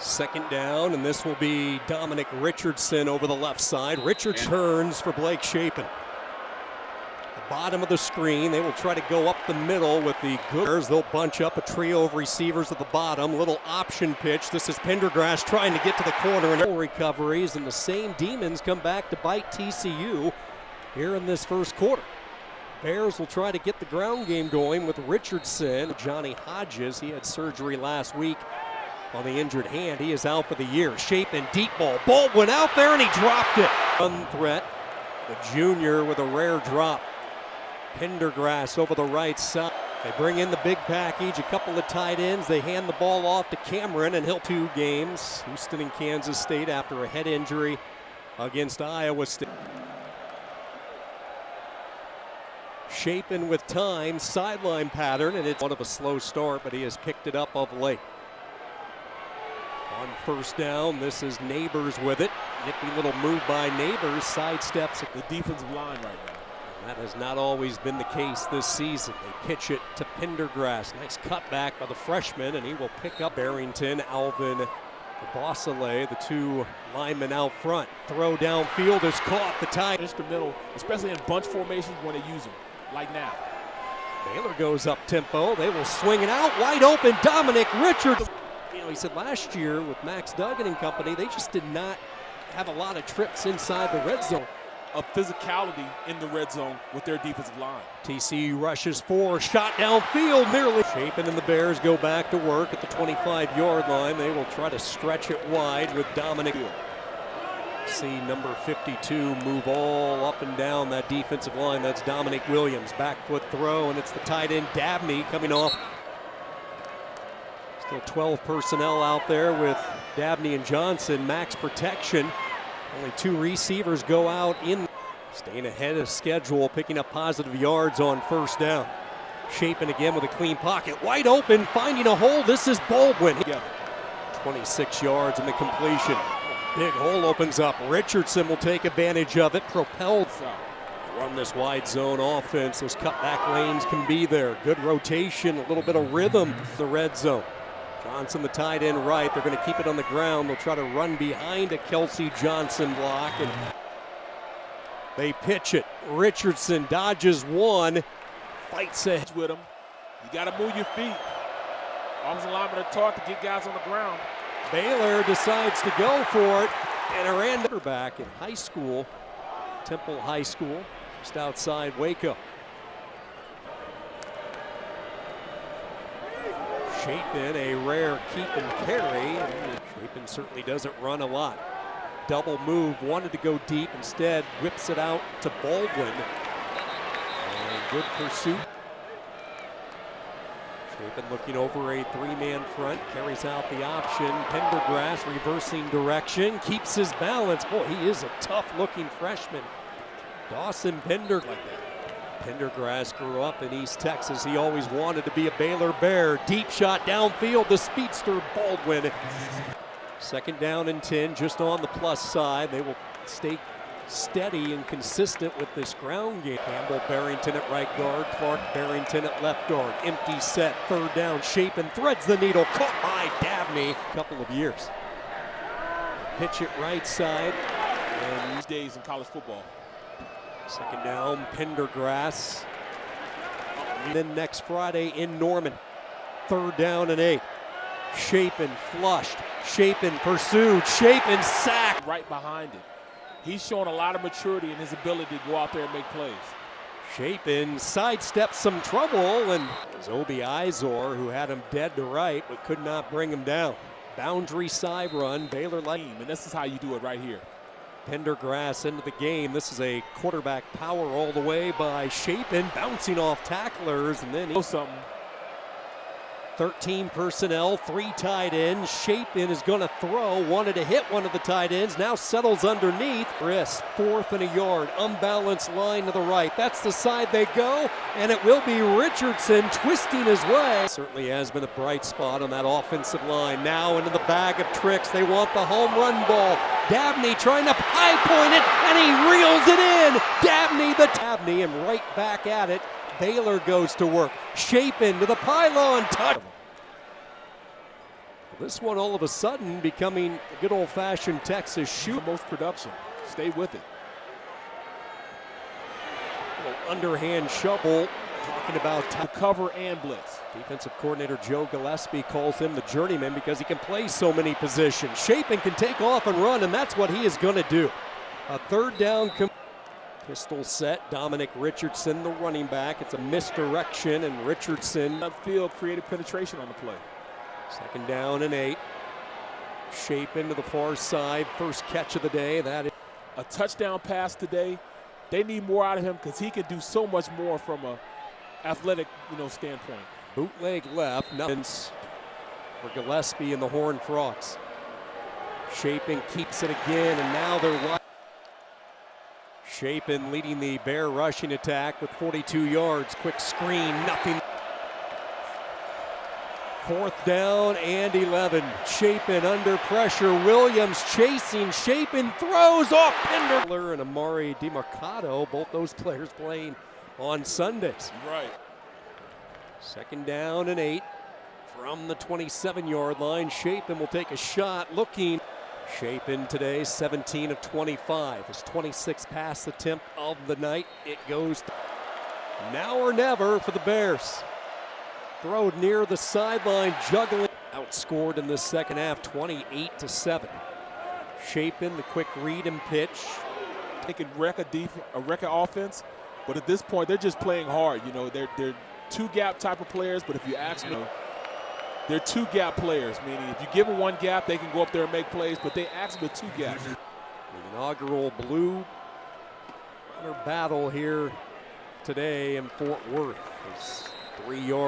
Second down, and this will be Dominic Richardson over the left side. Richard turns for Blake Shapen. The bottom of the screen, they will try to go up the middle with the Gooders. They'll bunch up a trio of receivers at the bottom. Little option pitch. This is Pendergrass trying to get to the corner, and recoveries, and the same demons come back to bite TCU here in this first quarter. Bears will try to get the ground game going with Richardson. Johnny Hodges, he had surgery last week on the injured hand. He is out for the year. Shapen, deep ball. Baldwin out there, and he dropped it. One threat. The junior with a rare drop. Pendergrass over the right side. They bring in the big package, a couple of tight ends. They hand the ball off to Cameron, and he'll 2 games. Houston and Kansas State after a head injury against Iowa State. Shapen with time, sideline pattern, and it's one of a slow start, but he has picked it up of late. On first down, this is Neighbors with it. Nippy little move by Neighbors, sidesteps the defensive line right now. And that has not always been the case this season. They pitch it to Pendergrass. Nice cutback by the freshman, and he will pick up Barrington, Alvin, Bossele, the 2 linemen out front. Throw downfield is caught. The tie instrumental, especially in bunch formations when they use them, like now. Baylor goes up tempo. They will swing it out. Wide open, Dominic Richardson. You know, he said last year with Max Duggan and company, they just did not have a lot of trips inside the red zone. Of physicality in the red zone with their defensive line. TCU rushes 4, shot downfield, nearly. Shapen and the Bears go back to work at the 25-yard line. They will try to stretch it wide with Dominic. See number 52 move all up and down that defensive line. That's Dominic Williams. Back foot throw, and it's the tight end Dabney coming off. Still 12 personnel out there with Dabney and Johnson. Max protection. Only 2 receivers go out in. Staying ahead of schedule, picking up positive yards on first down. Shapen again with a clean pocket. Wide open, finding a hole. This is Baldwin. 26 yards in the completion. Big hole opens up. Richardson will take advantage of it. Propelled. Run this wide zone offense. Those cutback lanes can be there. Good rotation, a little bit of rhythm. The red zone. Johnson, the tight end right. They're going to keep it on the ground. They'll try to run behind a Kelsey Johnson block. And they pitch it. Richardson dodges 1. Fights ahead with him. You got to move your feet. Offensive linemen are taught to get guys on the ground. Baylor decides to go for it. And a quarterback in high school, Temple High School, just outside Waco. Shapen, a rare keep and carry. Shapen certainly doesn't run a lot. Double move, wanted to go deep, instead whips it out to Baldwin. And good pursuit. Shapen looking over a 3-man front, carries out the option. Pendergrass reversing direction, keeps his balance. Boy, he is a tough-looking freshman. Dawson Pendergrass like that. Pendergrass grew up in East Texas. He always wanted to be a Baylor Bear. Deep shot downfield, the speedster Baldwin. Second down and 10, just on the plus side. They will stay steady and consistent with this ground game. Campbell Barrington at right guard, Clark Barrington at left guard. Empty set, third down. Shapen threads the needle, caught by Dabney. A couple of years. Pitch it right side. And these days in college football. Second down, Pendergrass. And then next Friday in Norman. Third down and 8. Shapen flushed. Shapen pursued. Shapen sacked. Right behind it. He's showing a lot of maturity in his ability to go out there and make plays. Shapen sidesteps some trouble, and it was Obi Izor who had him dead to right, but could not bring him down. Boundary side run, Baylor team, and this is how you do it right here. Pendergrass into the game. This is a quarterback power all the way by Shapen, bouncing off tacklers, and then something. 13 personnel, 3 tight ends. Shapen is going to throw, wanted to hit one of the tight ends, now settles underneath. Wrist, 4th and a yard, unbalanced line to the right. That's the side they go, and it will be Richardson twisting his way. Certainly has been a bright spot on that offensive line. Now into the bag of tricks. They want the home run ball. Dabney trying to high point it, and he reels it in. Dabney and right back at it. Baylor goes to work. Shapen to the pylon, touch. This one all of a sudden becoming a good old-fashioned Texas shoot. Most production. Stay with it. Little underhand shovel. Talking about Cover and blitz. Defensive coordinator Joe Gillespie calls him the journeyman because he can play so many positions. Shapen can take off and run, and that's what he is going to do. A third down. Pistol set. Dominic Richardson, the running back. It's a misdirection, and Richardson. Upfield, creative penetration on the play. 2nd down and 8. Shapen to the far side. First catch of the day. That is a touchdown pass today. They need more out of him because he can do so much more from a athletic, standpoint. Bootleg left. Nothing for Gillespie and the Horned Frogs. Shapen keeps it again, and now they're right. Shapen leading the Bear rushing attack with 42 yards. Quick screen, nothing. 4th down and 11. Shapen under pressure. Williams chasing. Shapen throws off Pender. And Amari DiMercato, both those players playing on Sundays. Right. 2nd down and 8 from the 27-yard line. Shapen will take a shot looking. Shapen today 17 of 25. His 26th pass attempt of the night. It goes now or never for the Bears. Throw near the sideline, juggling. Outscored in the second half, 28-7. Shapen, the quick read and pitch. They can wreck a offense, but at this point, they're just playing hard. They're two-gap type of players, but if you ask me, they're two-gap players, meaning if you give them one gap, they can go up there and make plays, but they ask them with two gaps. The inaugural Blue Runner battle here today in Fort Worth is 3 yards.